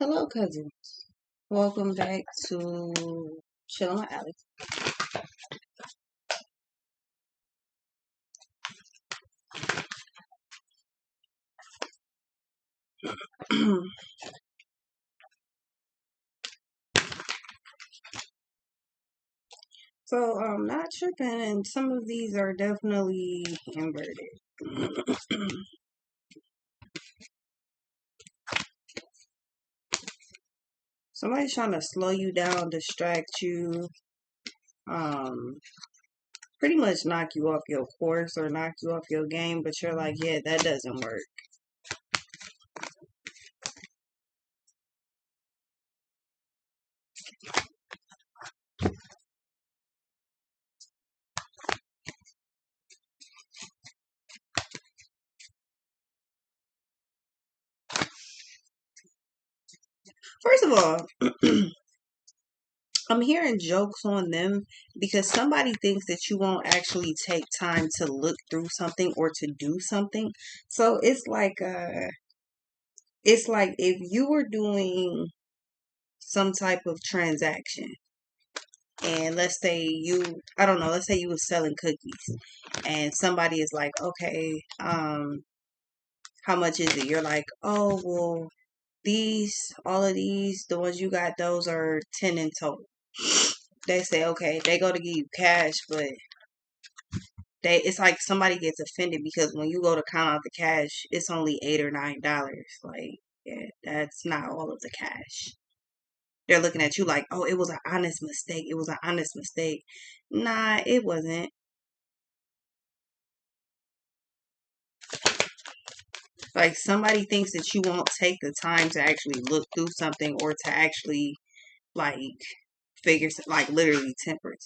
Hello, cousins. Welcome back to Chillin' with Alex. So, not tripping, and some of these are definitely inverted. Somebody's trying to slow you down, distract you, um, pretty much knock you off your course or knock you off your game, but you're like, yeah, that doesn't work. First of all, I'm hearing jokes on them because somebody thinks that you won't actually take time to look through something or to do something. So it's like if you were doing some type of transaction and I don't know, let's say you were selling cookies and somebody is like, okay, how much is it? You're like, oh, well, all of these, the ones you got, those are 10 in total. They say, okay, they go to give you cash, but it's like somebody gets offended because when you go to count out the cash, it's only $8 or $9. Like, yeah, that's not all of the cash. They're looking at you like, oh, it was an honest mistake. It was an honest mistake. Nah, it wasn't. Like, somebody thinks that you won't take the time to actually look through something or to actually, like, like, literally temperate.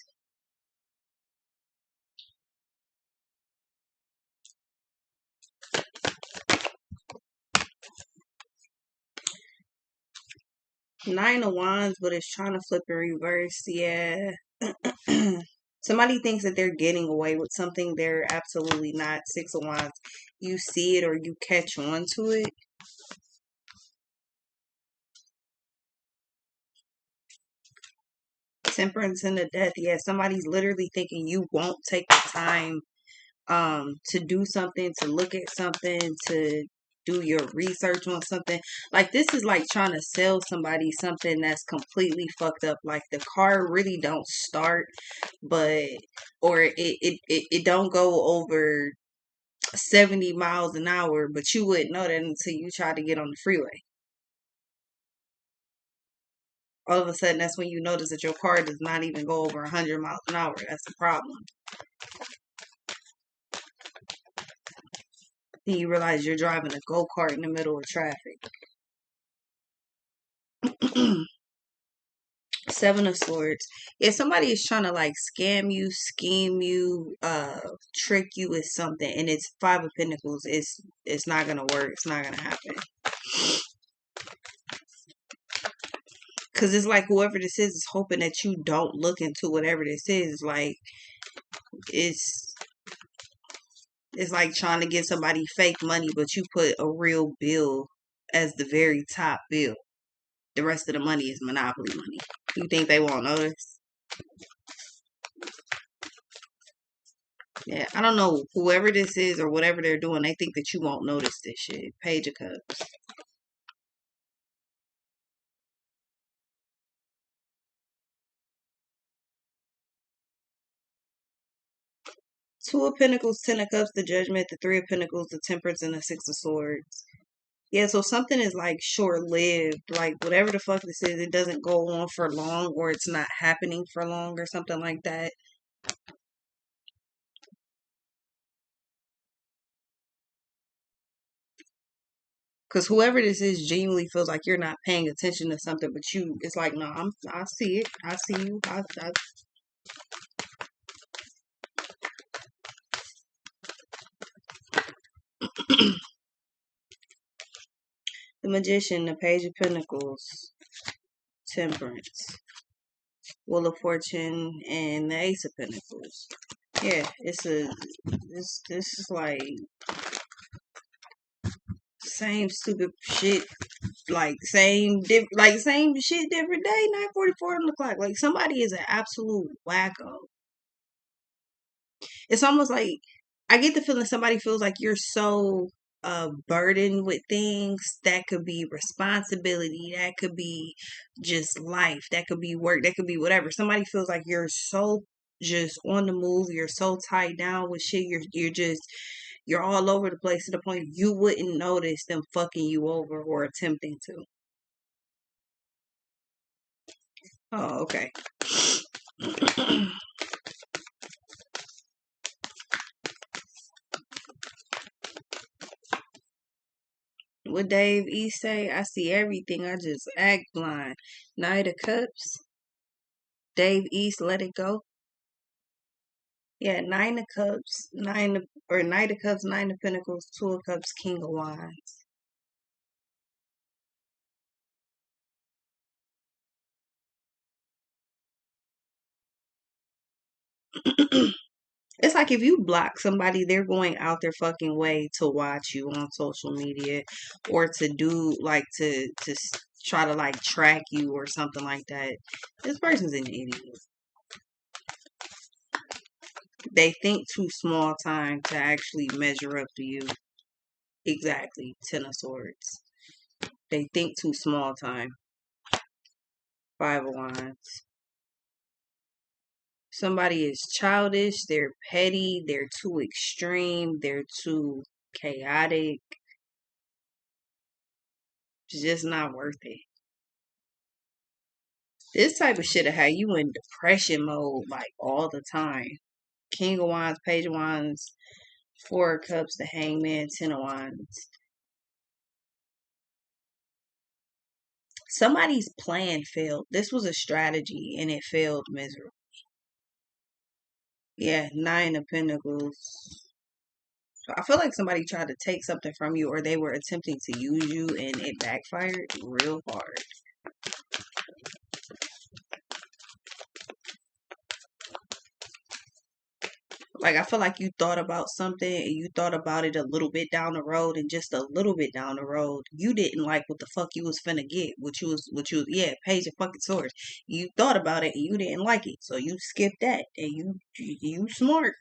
Nine of Wands, but it's trying to flip in reverse. Yeah. Somebody thinks that they're getting away with something. They're absolutely not. Six of Wands. You see it or you catch on to it. Temperance and the Death. Yeah, somebody's literally thinking you won't take the time to do something, to look at something, to do your research on something. Like, this is like trying to sell somebody something that's completely fucked up. Like, the car really don't start, but or it don't go over 70 miles an hour, but you wouldn't know that until you try to get on the freeway. All of a sudden, that's when you notice that your car does not even go over 100 miles an hour. That's the problem. Then you realize you're driving a go-kart in the middle of traffic. Seven of Swords. If somebody is trying to like scam you, scheme you, trick you with something, and it's Five of Pentacles, it's not gonna work. It's not gonna happen. Cause it's like whoever this is hoping that you don't look into whatever this is. Like, it's like trying to get somebody fake money, but you put a real bill as the very top bill. The rest of the money is monopoly money. You think they won't notice? Yeah, I don't know. Whoever this is or whatever they're doing, they think that you won't notice this shit. Page of Cups. Two of Pentacles, Ten of Cups, the Judgment, the Three of Pentacles, the Temperance, and the Six of Swords. Yeah, so something is like short-lived. Like, whatever the fuck this is, it doesn't go on for long, or it's not happening for long, or something like that. Because whoever this is genuinely feels like you're not paying attention to something, but it's like, no, I see it. I see you. The Magician, the Page of Pentacles, Temperance, Wheel of Fortune, and the Ace of Pentacles. Yeah, this is like Same stupid shit. Like same shit, different day. 9:44 on the clock. Like somebody is an absolute wacko. It's almost like I get the feeling somebody feels like you're so burdened with things that could be responsibility, that could be just life, that could be work, that could be whatever. Somebody feels like you're so just on the move, you're so tied down with shit, you're all over the place to the point you wouldn't notice them fucking you over or attempting to. Oh, okay. What Dave East say? I see everything. I just act blind. Knight of Cups. Dave East, let it go. Yeah, Nine of Cups, Knight of Cups, Nine of Pentacles, Two of Cups, King of Wands. It's like if you block somebody, they're going out their fucking way to watch you on social media or to do like try to like track you or something like that. This person's an idiot. They think too small time to actually measure up to you. Exactly. Ten of Swords. They think too small time. Five of Wands. Somebody is childish, they're petty, they're too extreme, they're too chaotic. It's just not worth it. This type of shit will have you in depression mode like all the time. King of Wands, Page of Wands, Four of Cups, the Hangman, Ten of Wands. Somebody's plan failed. This was a strategy and it failed miserably. Yeah, Nine of Pentacles. I feel like somebody tried to take something from you or they were attempting to use you and it backfired real hard. Like I feel like you thought about something and you thought about it a little bit down the road and just a little bit down the road, you didn't like what the fuck you was finna get. Yeah, Page of fucking Swords. You thought about it and you didn't like it. So you skipped that and you smart.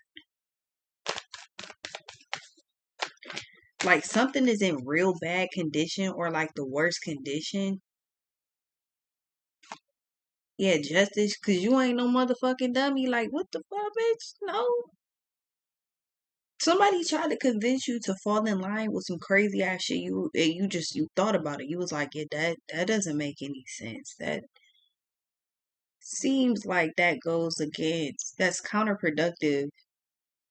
Like something is in real bad condition or like the worst condition. Yeah, justice, cause you ain't no motherfucking dummy. Like, what the fuck, bitch? No. Somebody tried to convince you to fall in line with some crazy ass shit. You thought about it. You was like, yeah, that doesn't make any sense. That seems like that goes against. That's counterproductive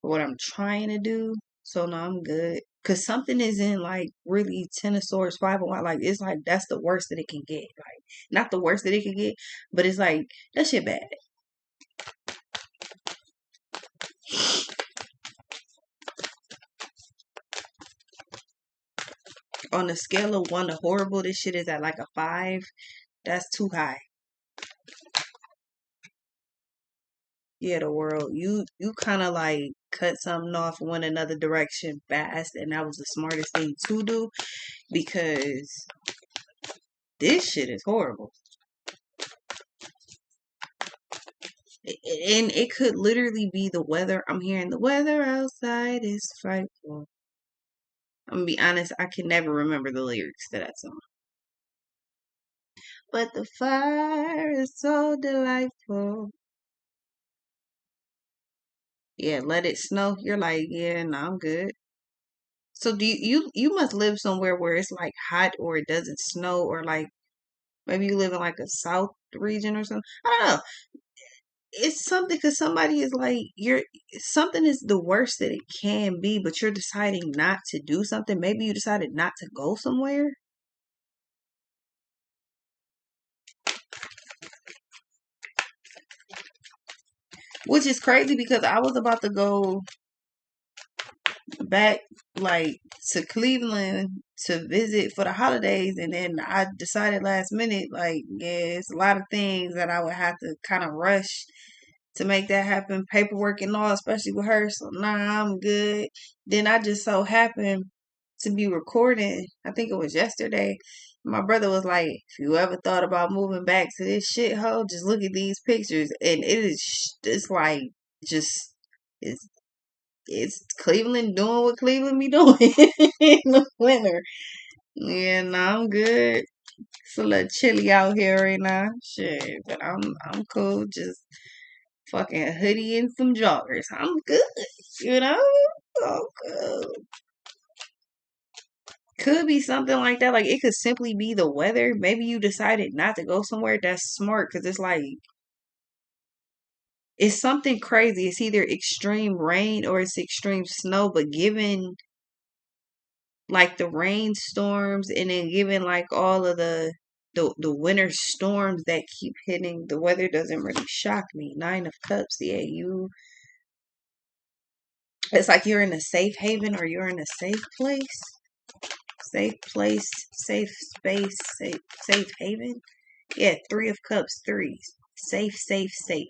for what I'm trying to do. So no, I'm good. Cause something isn't like really Ten of Swords, Five of Wands. Like it's like that's the worst that it can get. Like not the worst that it can get, but it's like that shit bad. On a scale of 1 to horrible, this shit is at like a 5. That's too high. Yeah, the world. You kind of like cut something off, went another direction fast, and that was the smartest thing to do because this shit is horrible. And it could literally be the weather. I'm hearing the weather outside is frightful. I'm gonna be honest, I can never remember the lyrics to that song. But the fire is so delightful. Yeah, let it snow. You're like, yeah, no, I'm good. So do you must live somewhere where it's like hot or it doesn't snow or like maybe you live in like a south region or something. I don't know. It's something because somebody is like you're something is the worst that it can be, but you're deciding not to do something. Maybe you decided not to go somewhere, which is crazy because I was about to go back like to Cleveland to visit for the holidays and then I decided last minute like yeah it's a lot of things that I would have to kind of rush to make that happen, paperwork and all, especially with her. So nah, I'm good. Then I just so happened to be recording. I think it was yesterday. My brother was like, "If you ever thought about moving back to this shithole, just look at these pictures." And it's like just it's it's Cleveland doing what Cleveland be doing in the winter. Yeah, no, I'm good. It's a little chilly out here right now. Shit, but I'm cool. Just fucking hoodie and some joggers. I'm good. You know? I'm good. Could be something like that. Like it could simply be the weather. Maybe you decided not to go somewhere. That's smart because it's like it's something crazy. It's either extreme rain or it's extreme snow. But given like the rainstorms and then given like all of the winter storms that keep hitting, the weather doesn't really shock me. Nine of Cups, yeah, you. It's like you're in a safe haven or you're in a safe place. Safe place, safe space, safe haven. Yeah, Three of Cups, threes. Safe, safe, safe.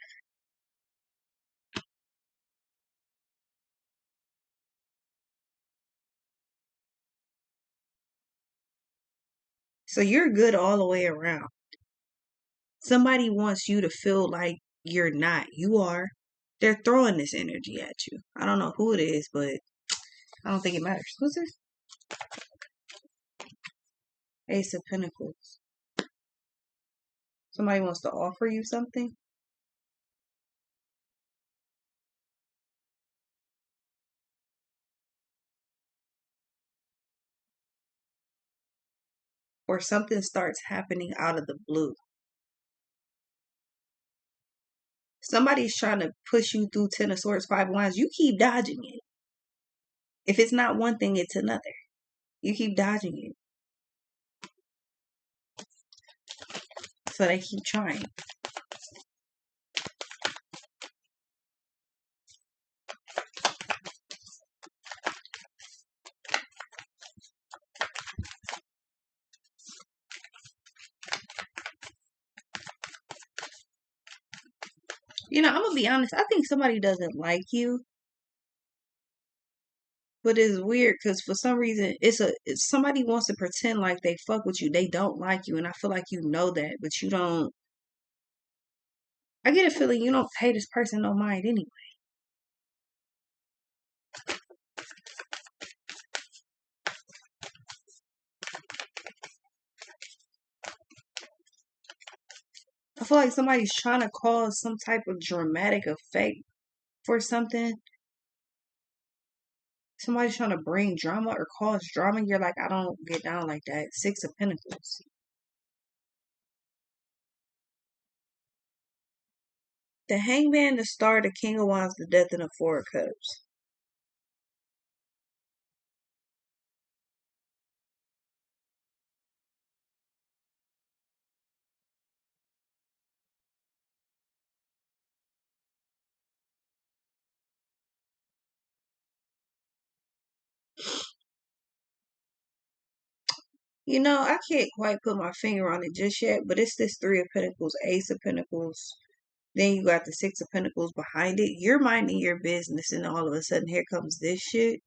So you're good all the way around. Somebody wants you to feel like you're not. You are. They're throwing this energy at you. I don't know who it is, but I don't think it matters. Who's this? Ace of Pentacles. Somebody wants to offer you something, or something starts happening out of the blue. Somebody's trying to push you through Ten of Swords, Five of Wands. You keep dodging it. If it's not one thing, it's another. You keep dodging it. So they keep trying. You know, I'm gonna be honest. I think somebody doesn't like you, but it's weird because for some reason it's somebody wants to pretend like they fuck with you. They don't like you, and I feel like you know that, but you don't. I get a feeling you don't pay this person no mind anyway. I feel like somebody's trying to cause some type of dramatic effect for something. Somebody's trying to bring drama or cause drama. You're like, I don't get down like that. Six of Pentacles. The Hangman, the Star, the King of Wands, the Death, and the Four of Cups. You know, I can't quite put my finger on it just yet, but it's this Three of Pentacles, Ace of Pentacles. Then you got the Six of Pentacles behind it. You're minding your business, and all of a sudden, here comes this shit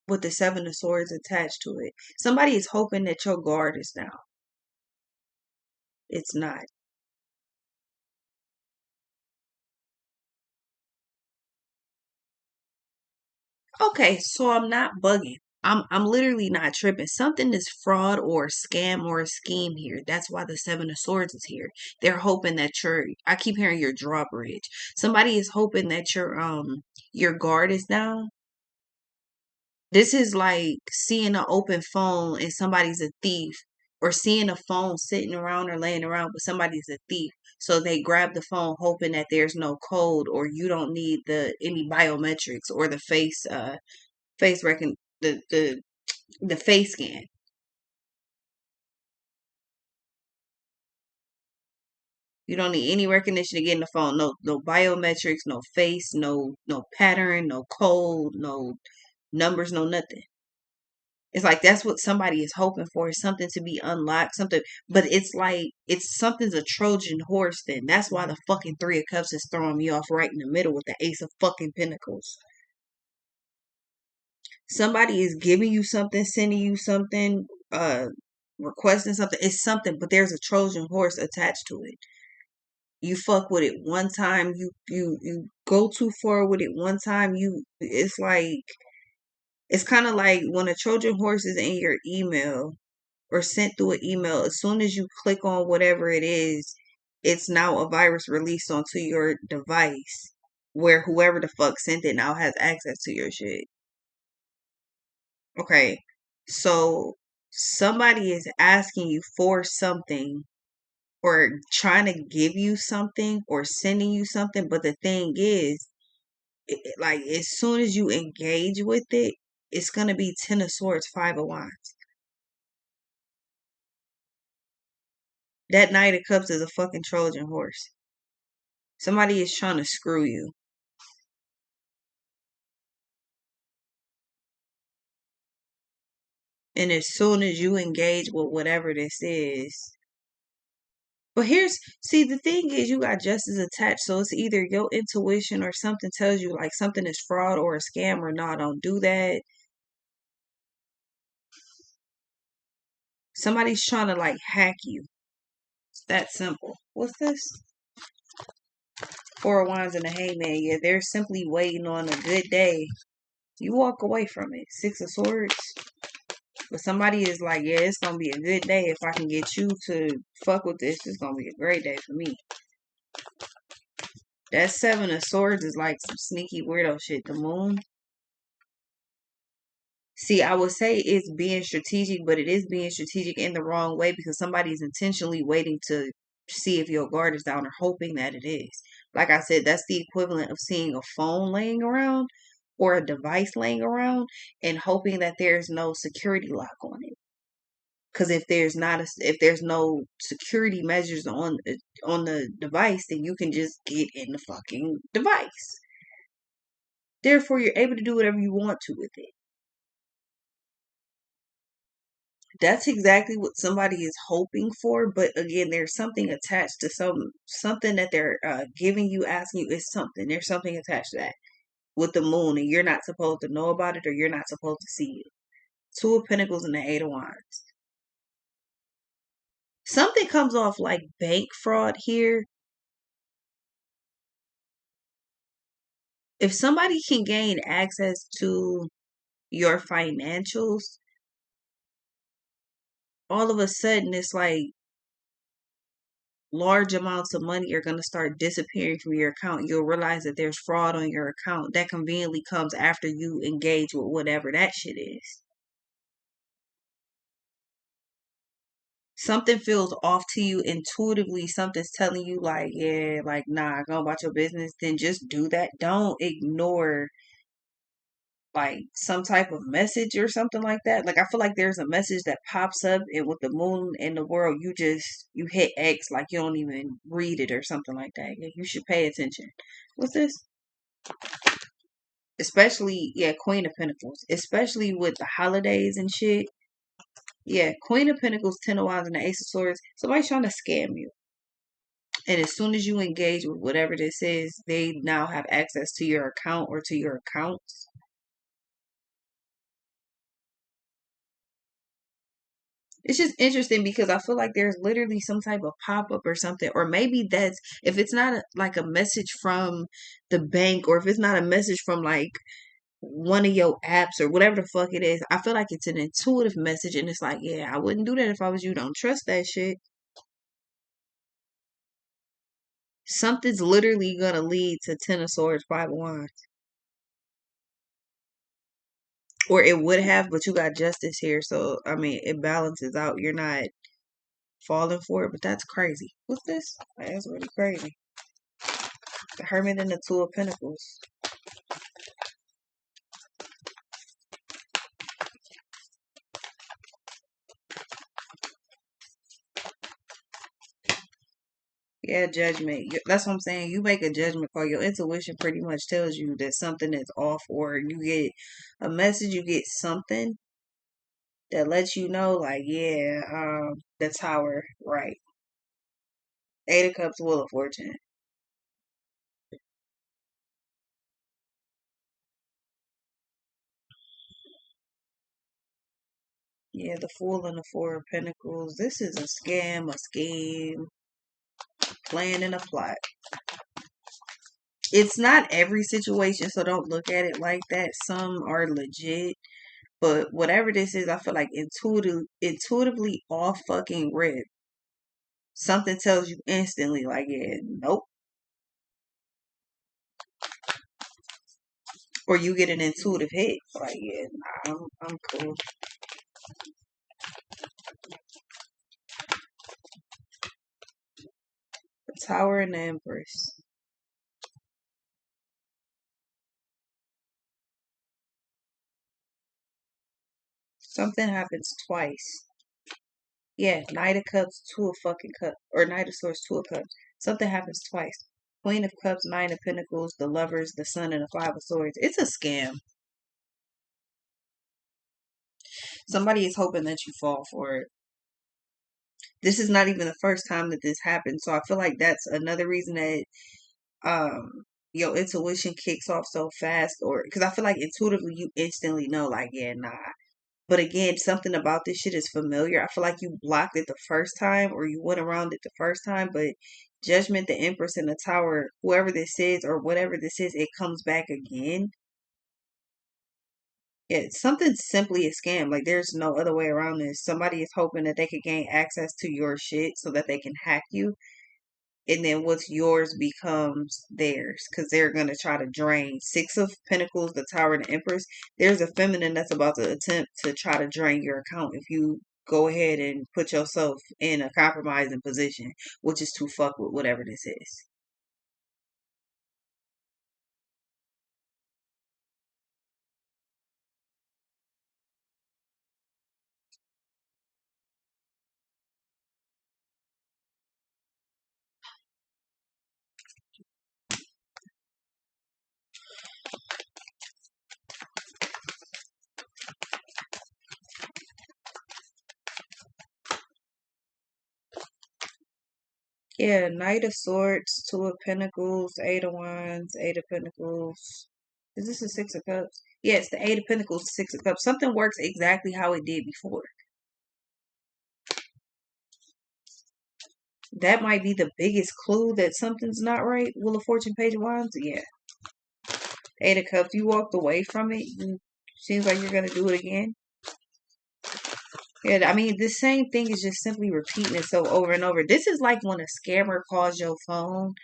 with the Seven of Swords attached to it. Somebody is hoping that your guard is down. It's not. Okay, so I'm not bugging. I'm literally not tripping. Something is fraud or scam or a scheme here. That's why the Seven of Swords is here. They're hoping that I keep hearing your drawbridge. Somebody is hoping that your guard is down. This is like seeing an open phone and somebody's a thief, or seeing a phone sitting around or laying around but somebody's a thief. So they grab the phone hoping that there's no code or you don't need the any biometrics or the face recon the face scan. You don't need any recognition to get in the phone. No biometrics, no face, no pattern, no code, no numbers, no nothing. It's like that's what somebody is hoping for, is something to be unlocked, something, but it's like it's something's a Trojan horse then. That's why the fucking Three of Cups is throwing me off right in the middle with the Ace of fucking Pentacles. Somebody is giving you something, sending you something, requesting something. It's something, but there's a Trojan horse attached to it. You fuck with it one time, you go too far with it one time, it's kind of like when a Trojan horse is in your email or sent through an email, as soon as you click on whatever it is, it's now a virus released onto your device where whoever the fuck sent it now has access to your shit. Okay. So somebody is asking you for something or trying to give you something or sending you something, but the thing is, like as soon as you engage with it, it's gonna be Ten of Swords, Five of Wands. That Knight of Cups is a fucking Trojan horse. Somebody is trying to screw you. And as soon as you engage with whatever this is, but see, the thing is, you got justice attached, so it's either your intuition or something tells you like something is fraud or a scam or no, don't do that. Somebody's trying to like hack you. It's that simple. What's this? Four of Wands and a Hangman. Yeah, they're simply waiting on a good day. You walk away from it. Six of Swords. But somebody is like, yeah, it's gonna be a good day if I can get you to fuck with this. It's gonna be a great day for me. That Seven of Swords is like some sneaky weirdo shit. The Moon. See, I would say it's being strategic, but it is being strategic in the wrong way because somebody's intentionally waiting to see if your guard is down or hoping that it is. Like I said, that's the equivalent of seeing a phone laying around or a device laying around and hoping that there's no security lock on it. Because if there's no security measures on the device, then you can just get in the fucking device. Therefore, you're able to do whatever you want to with it. That's exactly what somebody is hoping for, but again, there's something attached to something that they're giving you, asking you. Is something there's something attached to that with the Moon, and you're not supposed to know about it, or you're not supposed to see it. Two of Pentacles and the Eight of Wands. Something comes off like bank fraud here. If somebody can gain access to your financials, all of a sudden it's like large amounts of money are going to start disappearing from your account. You'll realize that there's fraud on your account. That conveniently comes after you engage with whatever that shit is. Something feels off to you intuitively. Something's telling you like, yeah, like, nah, go about your business. Then just do that. Don't ignore like some type of message or something like that. Like I feel like there's a message that pops up and with the Moon in the world, you hit X like you don't even read it or something like that. Yeah, you should pay attention. What's this? Especially, yeah, Queen of Pentacles. Especially with the holidays and shit. Yeah, Queen of Pentacles, Ten of Wands, and the Ace of Swords. Somebody's trying to scam you. And as soon as you engage with whatever this is, they now have access to your account or to your accounts. It's just interesting because I feel like there's literally some type of pop up or something, or maybe that's if it's not like a message from the bank, or if it's not a message from like one of your apps or whatever the fuck it is. I feel like it's an intuitive message, and it's like, yeah, I wouldn't do that if I was you. Don't trust that shit. Something's literally gonna lead to Ten of Swords, Five of Wands, or it would have, but you got Justice here, so I mean, it balances out. You're not falling for it, but that's crazy. What's this? That's really crazy. The Hermit and the Two of Pentacles. Yeah, judgment. That's what I'm saying. You make a judgment call. Your intuition pretty much tells you that something is off, or you get a message, you get something that lets you know, like, yeah, the Tower, right. Eight of Cups, Wheel of Fortune. Yeah, the Fool and the Four of Pentacles. This is a scam, a scheme, plan, and a plot. It's not every situation, so don't look at it like that. Some are legit. But whatever this is, I feel like intuitively off fucking rip. Something tells you instantly, like, yeah, nope. Or you get an intuitive hit. Like, yeah, nah, I'm cool. The Tower and the Empress. Something happens twice. Yeah, Knight of Cups, Two of fucking Cups. Or Knight of Swords, Two of Cups. Something happens twice. Queen of Cups, Nine of Pentacles, the Lovers, the Sun, and the Five of Swords. It's a scam. Somebody is hoping that you fall for it. This is not even the first time that this happened. So I feel like that's another reason that your intuition kicks off so fast, or because I feel like intuitively you instantly know, like, yeah, nah. But again, something about this shit is familiar. I feel like you blocked it the first time or you went around it the first time, but Judgment, the Empress, and the Tower, whoever this is or whatever this is, it comes back again. Yeah, something's simply a scam. Like, there's no other way around this. Somebody is hoping that they could gain access to your shit so that they can hack you, and then what's yours becomes theirs because they're going to try to drain. Six of Pentacles, the Tower, and the Empress. There's a feminine that's about to attempt to try to drain your account if you go ahead and put yourself in a compromising position, which is to fuck with whatever this is. Yeah, Knight of Swords, Two of Pentacles, Eight of Wands, Eight of Pentacles. Is this a Six of Cups? Yes, the Eight of Pentacles, Six of Cups. Something works exactly how it did before. That might be the biggest clue that something's not right. Wheel of Fortune, Page of Wands. Yeah. Eight of Cups. You walked away from it. Seems like you're gonna do it again. Yeah, I mean, the same thing is just simply repeating itself over and over. This is like when a scammer calls your phone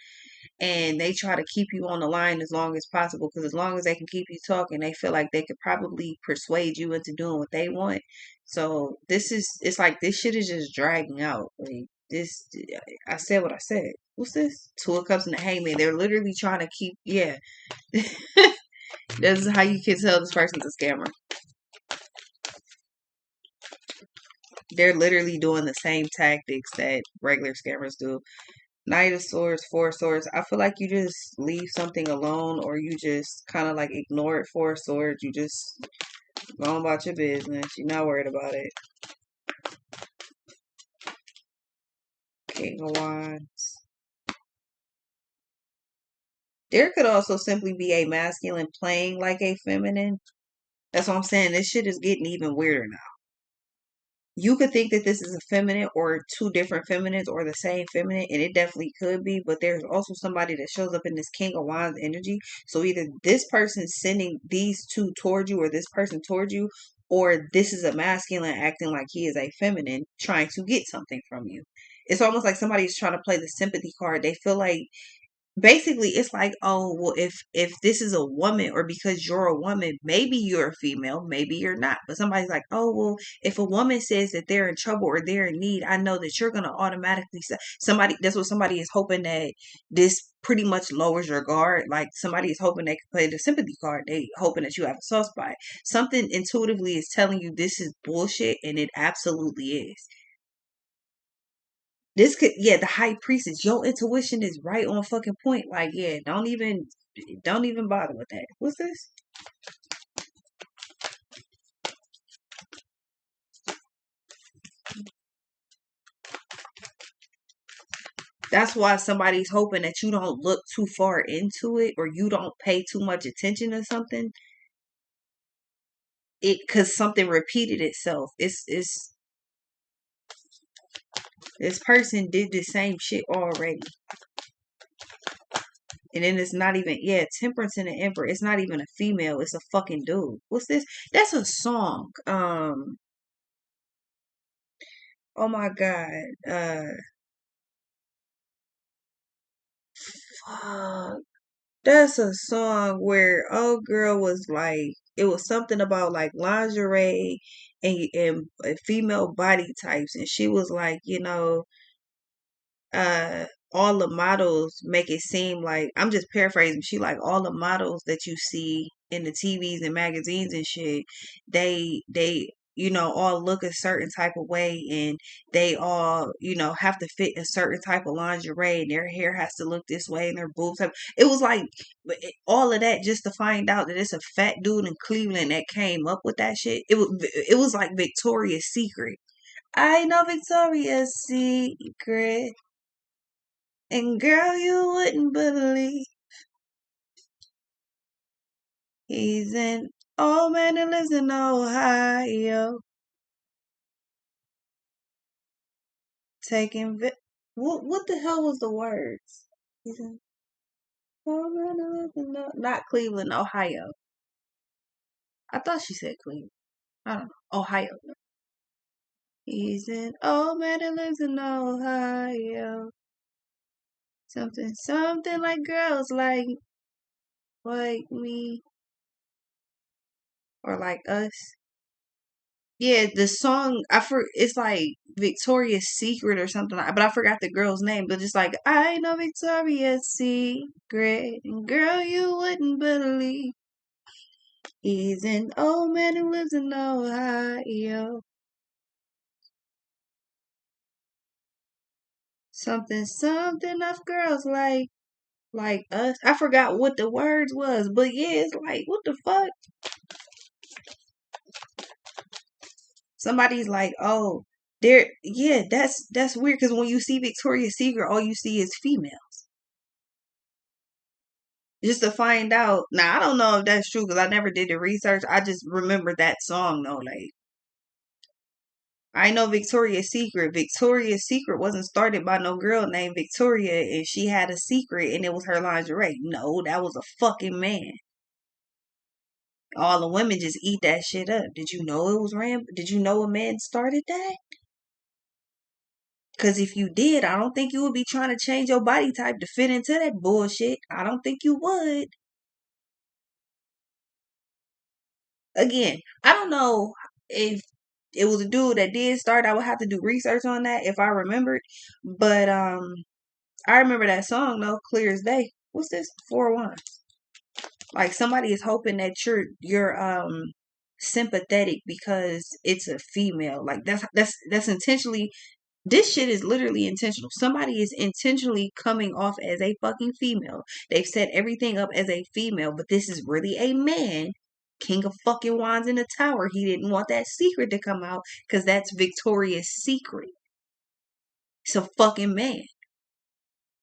and they try to keep you on the line as long as possible because as long as they can keep you talking, they feel like they could probably persuade you into doing what they want. So it's like this shit is just dragging out. Like this, I said what I said. What's this? Two of Cups and the Hangman. They're literally trying to keep, yeah. This is how you can tell this person's a scammer. They're literally doing the same tactics that regular scammers do. Knight of Swords, Four of Swords. I feel like you just leave something alone or you just kind of like ignore it. Four of Swords. You just go on about your business. You're not worried about it. King of Wands. There could also simply be a masculine playing like a feminine. That's what I'm saying. This shit is getting even weirder now. You could think that this is a feminine or two different feminines or the same feminine, and it definitely could be, but there's also somebody that shows up in this King of Wands energy. So either this person's sending these two towards you or this person towards you, or this is a masculine acting like he is a feminine trying to get something from you. It's almost like somebody's trying to play the sympathy card. They feel like basically it's like, oh well, if this is a woman or because you're a woman, maybe you're a female, maybe you're not, but somebody's like, oh well, if a woman says that they're in trouble or they're in need, I know that you're going to automatically say somebody. That's what somebody is hoping, that this pretty much lowers your guard. Like somebody is hoping they can play the sympathy card. They hoping that you have a soft spot. Something intuitively is telling you this is bullshit, and it absolutely is. This could, yeah, the high priestess. Your intuition is right on fucking point. Like, yeah, don't even bother with that. What's this? That's why somebody's hoping that you don't look too far into it or you don't pay too much attention to something. because something repeated itself. It's this person did the same shit already. And then it's not even, yeah, Temperance and the Emperor. It's not even a female. It's a fucking dude. What's this? That's a song. Oh my God. Fuck. That's a song where old girl was like, it was something about like lingerie and female body types, and she was like, uh all the models make it seem like, I'm just paraphrasing, she like all the models that you see in the TVs and magazines and shit, they all look a certain type of way, and they all have to fit a certain type of lingerie, and their hair has to look this way and their boobs have, it was like all of that just to find out that it's a fat dude in Cleveland that came up with that shit. It was like Victoria's Secret. I know Victoria's Secret. And girl, you wouldn't believe he's an old man that lives in Ohio. Taking what the hell was the words? He's an old man that lives in not Cleveland, Ohio. I thought she said Cleveland. I don't know. Ohio. He's an old man that lives in Ohio. Something like girls like me or like us. Yeah, the song it's like Victoria's Secret or something like, but I forgot the girl's name. But it's like I know Victoria's Secret, and girl, you wouldn't believe he's an old man who lives in Ohio. Something of girls like us. I forgot what the words was, but yeah, it's like what the fuck. Somebody's like, oh, yeah, that's weird because when you see Victoria's Secret, all you see is females. Just to find out. Now, I don't know if that's true because I never did the research. I just remember that song though. Like, I know Victoria's Secret. Victoria's Secret wasn't started by no girl named Victoria and she had a secret and it was her lingerie. No, that was a fucking man. All the women just eat that shit up. Did you know it was Did you know a man started that? Because if you did, I don't think you would be trying to change your body type to fit into that bullshit. I don't think you would. Again, I don't know if it was a dude that did start. I would have to do research on that if I remembered. But I remember that song though, clear as day. What's this? 4-1. Like somebody is hoping that you're sympathetic because it's a female. Like that's intentionally, this shit is literally intentional. Somebody is intentionally coming off as a fucking female. They've set everything up as a female, but this is really a man. King of fucking wands in the tower. He didn't want that secret to come out because that's Victoria's Secret. It's a fucking man.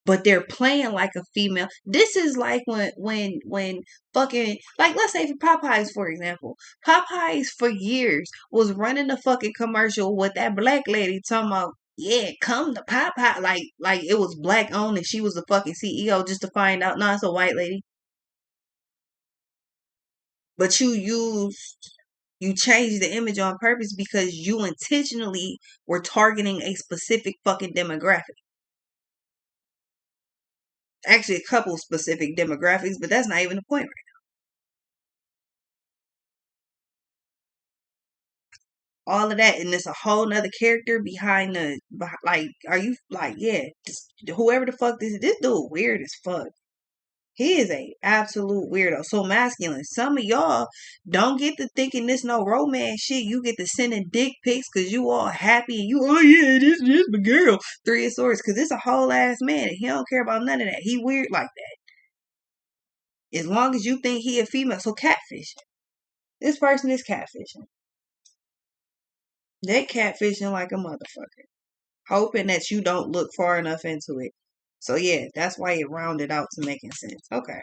But they're playing like a female. This is like when fucking, like, let's say for Popeyes, for example. Popeyes for years was running the fucking commercial with that black lady talking about, yeah, come to Popeye, like it was black owned and she was the fucking CEO, just to find out no, it's a white lady. But you changed the image on purpose because you intentionally were targeting a specific fucking demographic. Actually, a couple specific demographics, but that's not even the point. All of that, and there's a whole nother character behind like, are you like, yeah, whoever the fuck this dude weird as fuck. He is a absolute weirdo. So masculine. Some of y'all don't get to thinking this no romance shit. You get to sending dick pics because you all happy and you, oh yeah, this my girl. Three of Swords, because it's a whole ass man and he don't care about none of that. He weird like that. As long as you think he a female. So catfish. This person is catfishing. They catfishing like a motherfucker. Hoping that you don't look far enough into it. So yeah, that's why it rounded out to making sense. Okay.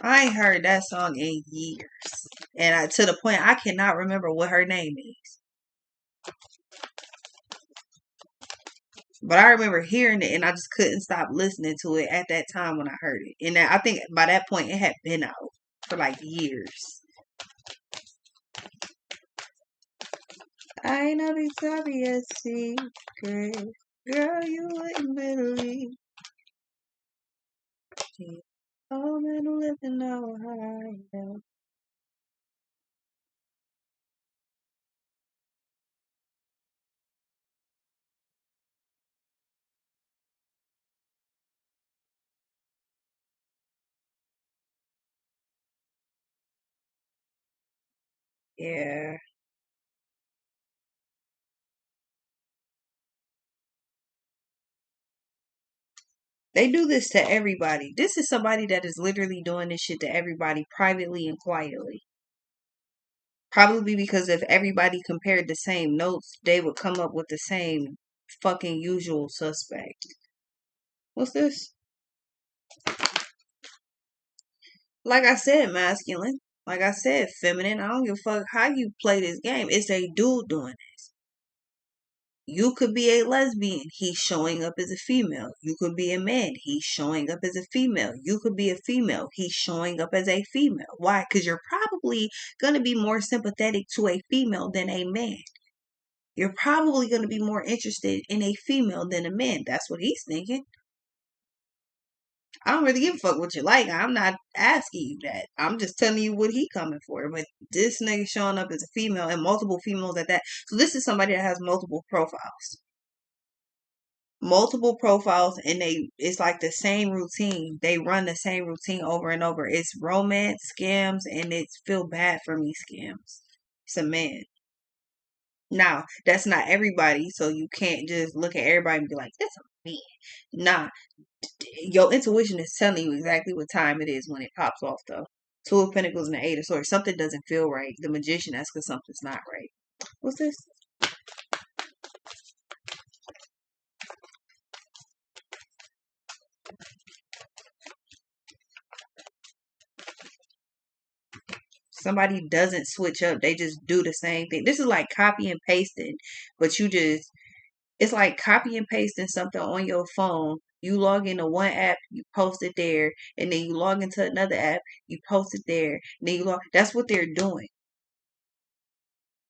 I ain't heard that song in years. And to the point I cannot remember what her name is. But I remember hearing it and I just couldn't stop listening to it at that time when I heard it. And I think by that point it had been out for like years. I know Victoria's Secret. Girl, you wouldn't believe. Oh, man, living know how I am. Yeah. They do this to everybody. This is somebody that is literally doing this shit to everybody privately and quietly. Probably because if everybody compared the same notes, they would come up with the same fucking usual suspect. What's this? Like I said, masculine. Like I said, feminine. I don't give a fuck how you play this game. It's a dude doing this. You could be a lesbian. He's showing up as a female. You could be a man. He's showing up as a female. You could be a female. He's showing up as a female. Why? Because you're probably going to be more sympathetic to a female than a man. You're probably going to be more interested in a female than a man. That's what he's thinking. I don't really give a fuck what you like. I'm not asking you that. I'm just telling you what he coming for. But this nigga showing up as a female and multiple females at that. So this is somebody that has multiple profiles. Multiple profiles and it's like the same routine. They run the same routine over and over. It's romance scams and it's feel bad for me scams. It's a man. Now, that's not everybody, so you can't just look at everybody and be like, that's a man. Nah, your intuition is telling you exactly what time it is when it pops off, though. Two of Pentacles and the Eight of Swords. Something doesn't feel right. The Magician, that's because something's not right. What's this? Somebody doesn't switch up. They just do the same thing. This is like copy and pasting, but it's like copy and pasting something on your phone. You log into one app, you post it there, and then you log into another app, you post it there, and then that's what they're doing.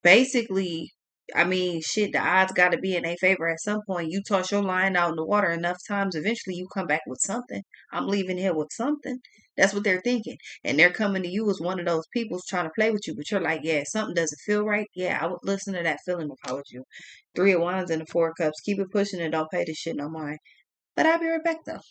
Basically, I mean, shit, the odds got to be in their favor at some point. You toss your line out in the water enough times, eventually you come back with something. I'm leaving here with something. That's what they're thinking. And they're coming to you as one of those people trying to play with you, but you're like, yeah, something doesn't feel right. Yeah, I would listen to that feeling if I was you. Three of Wands and the Four of Cups. Keep it pushing and don't pay this shit no mind. But I'll be right back though.